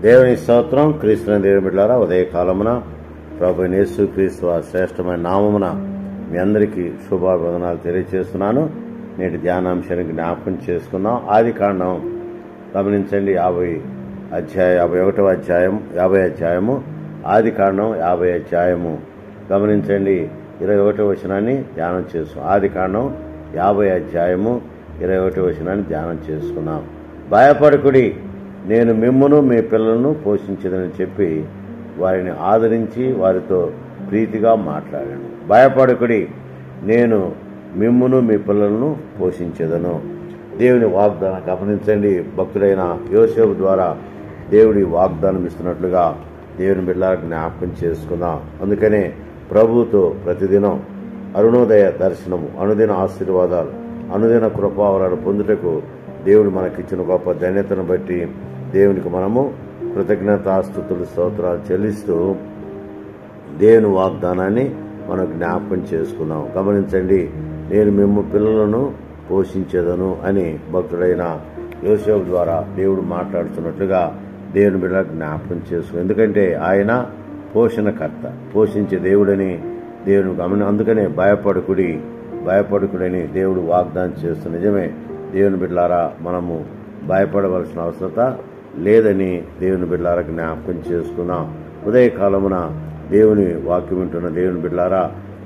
దేవుని స్తోత్రం. క్రీస్తుని దేవుని బిడ్డలారా, ఉదయకాలమున ప్రభు యేసు క్రీస్తు శ్రేష్టమైన నామమున మీ అందరికీ శుభాభివందనాలు తెలియజేస్తున్నాను. నేటి ధ్యానాంశానికి జ్ఞాపకం చేసుకున్నాం. ఆది కాండం గమనించండి, 51వ అధ్యాయము. ఆది కాండం 50 అధ్యాయము గమనించండి, 21వ వచనాన్ని ధ్యానం చేసుకున్నాం. ఆది కాండం 50 అధ్యాయము 21వ వచనాన్ని ధ్యానం చేసుకున్నాం. భయపడకుడి, నేను మిమ్మును మీ పిల్లలను పోషించదని చెప్పి వారిని ఆదరించి వారితో ప్రీతిగా మాట్లాడాను. భయపడకుడి, నేను మిమ్మును మీ పిల్లలను పోషించేదను. దేవుని వాగ్దానం గమనించండి. భక్తుడైన యోసేపు ద్వారా దేవుడి వాగ్దానం ఇస్తున్నట్లుగా దేవుని బిడ్డలకు జ్ఞాపకం చేసుకుందాం. అందుకనే ప్రభువుతో ప్రతిదినం అరుణోదయ దర్శనము, అనుదిన ఆశీర్వాదాలు, అనుదిన కృపావరాలు పొందుటకు దేవుడు మనకిచ్చిన గొప్ప ధన్యతను బట్టి దేవునికి మనము కృతజ్ఞతాస్తుతులు స్తోత్రాలు చెల్లిస్తూ దేవుని వాగ్దానాన్ని మనం జ్ఞాపకం చేసుకున్నాం. గమనించండి, నేను మేము పిల్లలను పోషించేదను అని భక్తుడైన యోసేపు ద్వారా దేవుడు మాట్లాడుతున్నట్లుగా దేవుని బిడ్డలకు జ్ఞాపకం చేసుకుని, ఎందుకంటే ఆయన పోషణకర్త, పోషించే దేవుడని దేవుని అందుకనే భయపడకుడని దేవుడు వాగ్దానం చేస్తున్న నిజమే. దేవుని బిడ్డలారా, మనము భయపడవలసిన అవసరత లేదని దేవుని బిడ్డలారా జ్ఞాపకం చేసుకున్నాం. ఉదయకాలమున దేవుని వాక్యం వింటున్న దేవుని బిడ్డలారా,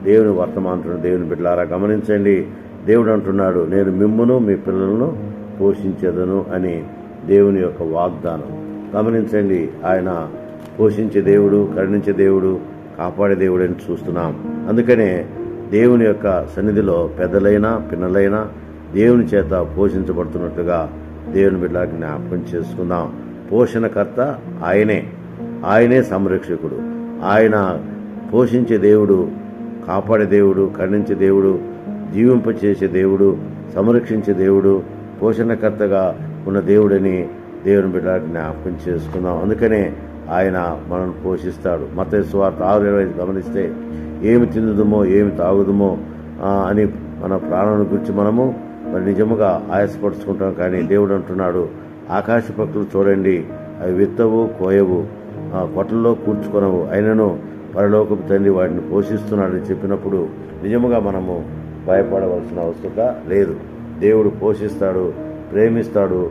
దేవుని వర్తమానంటున్న దేవుని బిడ్డలారా గమనించండి. దేవుడు అంటున్నాడు, నేను మిమ్మును మీ పిల్లలను పోషించేదను అని దేవుని యొక్క వాగ్దానం గమనించండి. ఆయన పోషించే దేవుడు, కరుణించే దేవుడు, కాపాడే దేవుడు అని చూస్తున్నాం. అందుకనే దేవుని యొక్క సన్నిధిలో పెద్దలైనా పిన్నలైనా దేవుని చేత పోషించబడుతున్నట్టుగా దేవుని బిడ్డలకు జ్ఞాపకం చేసుకుందాం. పోషణకర్త ఆయనే సంరక్షకుడు. ఆయన పోషించే దేవుడు, కాపాడే దేవుడు, కరుణించే దేవుడు, జీవింపచేసే దేవుడు, సంరక్షించే దేవుడు, పోషణకర్తగా ఉన్న దేవుడని దేవుని బిడ్డలకు జ్ఞాపకం చేసుకుందాం. అందుకనే ఆయన మనల్ని పోషిస్తాడు. మత్తయి సువార్త 6:25 గమనిస్తే, ఏమి తిందుమో ఏమి తాగుదుమో అని మన ప్రాణాలను గురించి మనము మరి నిజముగా ఆయాసపరుచుకుంటాం. కానీ దేవుడు అంటున్నాడు, ఆకాశ పక్షులు చూడండి, అవి విత్తవు, కోయవు, కొట్టల్లో కూర్చుకొనవు, అయినను పరలోకపు తండ్రి వాటిని పోషిస్తున్నాడని చెప్పినప్పుడు నిజముగా మనము భయపడవలసిన అవసరం లేదు. దేవుడు పోషిస్తాడు, ప్రేమిస్తాడు,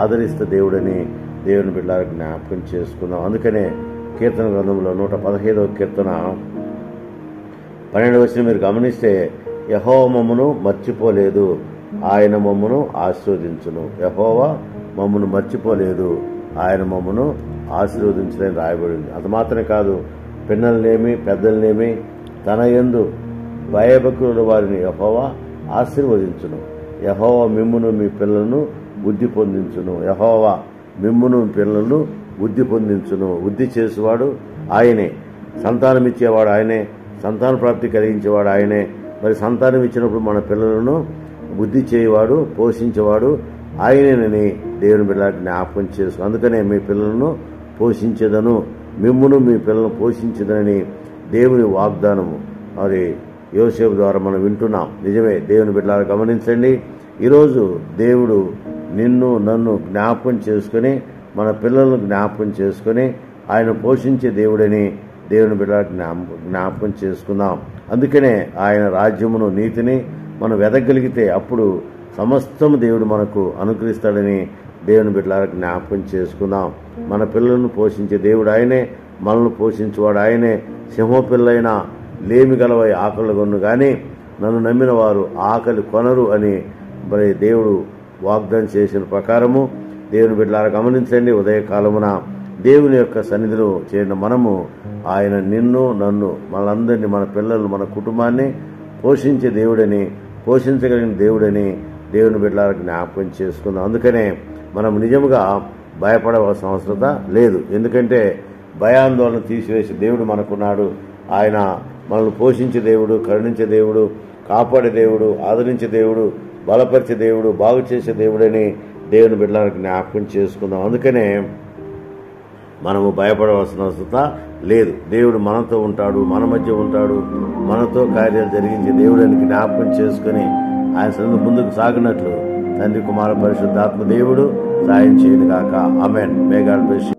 ఆదరిస్తే దేవుడని దేవుని బిడ్డలకు జ్ఞాపకం చేసుకుందాం. అందుకనే కీర్తన గ్రంథంలో 115వ కీర్తన 12వ వచనం మీరు గమనిస్తే, యెహోవా మమ్మును మర్చిపోలేదు, ఆయన మమ్మును ఆశీర్వదించును. యెహోవా మమ్మును మర్చిపోలేదు, ఆయన మమ్మును ఆశీర్వదించునని రాయబడింది. అది మాత్రమే కాదు, పిన్నలనేమి పెద్దలనేమి తన యందు భయభక్తుల వారిని యెహోవా ఆశీర్వదించును. యెహోవా మిమ్మును మీ పిల్లలను బుద్ధి పొందించును. యెహోవా మిమ్మును మీ పిల్లలను బుద్ధి పొందించును. బుద్ధి చేసేవాడు ఆయనే, సంతానం ఇచ్చేవాడు ఆయనే, సంతాన ప్రాప్తి కలిగించేవాడు ఆయనే. మరి సంతానం ఇచ్చినప్పుడు మన పిల్లలను బుద్ధి చేయవాడు, పోషించేవాడు ఆయనేనని దేవుని బిడ్డలకు జ్ఞాపకం చేసుకో. అందుకనే మీ పిల్లలను పోషించేదను, మిమ్మును మీ పిల్లలను పోషించేదనని దేవుని వాగ్దానము మరి యోసేపు ద్వారా మనం వింటున్నాం. నిజమే. దేవుని బిడ్డలను గమనించండి. ఈరోజు దేవుడు నిన్ను నన్ను జ్ఞాపకం చేసుకుని, మన పిల్లలను జ్ఞాపకం చేసుకుని ఆయన పోషించే దేవుడని దేవుని బిడ్డలకు జ్ఞాపకం చేసుకుందాం. అందుకనే ఆయన రాజ్యమును నీతిని మనం వెదగలిగితే అప్పుడు సమస్తము దేవుడు మనకు అనుగ్రహిస్తాడని దేవుని బిడ్డలకు జ్ఞాపకం చేసుకుందాం. మన పిల్లలను పోషించే దేవుడు ఆయనే, మనల్ని పోషించేవాడు ఆయనే. సింహ పిల్లైనా లేమి గలవై ఆకలి కొను, కానీ నన్ను నమ్మిన వారు ఆకలి కొనరు అని మరి దేవుడు వాగ్దానం చేసిన ప్రకారము దేవుని బిడ్డలారా గమనించండి. ఉదయకాలమున దేవుని యొక్క సన్నిధిలో చేరిన మనము ఆయన నిన్ను నన్ను మనందరినీ, మన పిల్లలు, మన కుటుంబాన్ని పోషించే దేవుడని, పోషించగలిగిన దేవుడని దేవుని బిడ్డలకు జ్ఞాపకం చేసుకుందాం. అందుకనే మనం నిజముగా భయపడవలసిన అవసరం లేదు. ఎందుకంటే భయాందోళన తీసివేసే దేవుడు మనకున్నాడు. ఆయన మనల్ని పోషించే దేవుడు, కరుణించే దేవుడు, కాపాడే దేవుడు, ఆదరించే దేవుడు, బలపరిచే దేవుడు, బాగు చేసే దేవుడని దేవుని బిడ్డలకు జ్ఞాపకం చేసుకుందాం. అందుకనే మనము భయపడవలసిన అవసరం లేదు. దేవుడు మనతో ఉంటాడు, మన మధ్య ఉంటాడు, మనతో కార్యాలు జరిగించే దేవుడిని జ్ఞాపకం చేసుకుని ఆయన సన్నిధిలో ముందుకు సాగినట్లు తండ్రి, కుమార, పరిశుద్ధాత్మ దేవుడు సాయం చేయను గాక. ఆమేన్. May God bless you.